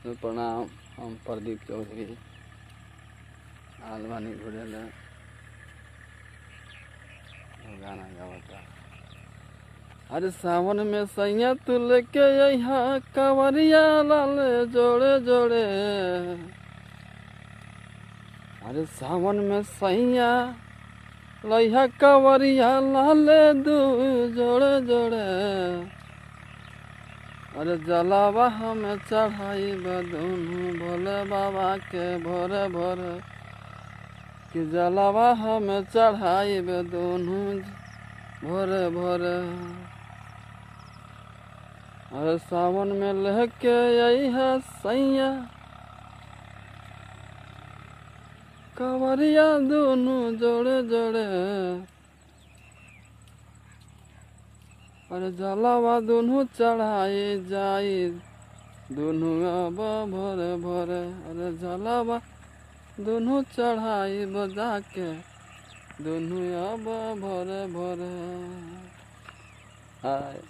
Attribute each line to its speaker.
Speaker 1: प्रणाम। हम प्रदीप चौधरी आलवानी घुरेल गाना गावता। अरे सावन में सैया तू लेके यहाँ कांवरिया लाल जोड़े जोड़े। अरे सावन में सैया लैहा कांवरिया लाल दू जोड़े जोड़े। अरे जलावा हमें चढ़ाई बदूनू भोले बाबा के भोरे भोरे। कि जलावा हमें चढ़ाई बदूनू भोरे भोरे। अरे सावन में लेके आई है सैया कांवरिया दोनों जोड़े जोड़े। अरे जलावा दोनों चढ़ाई जाई दोनों अब भोरे भोरे। अरे जलावा दोनों चढ़ाई बजा के दोनों अब भोरे भोरे। हाय।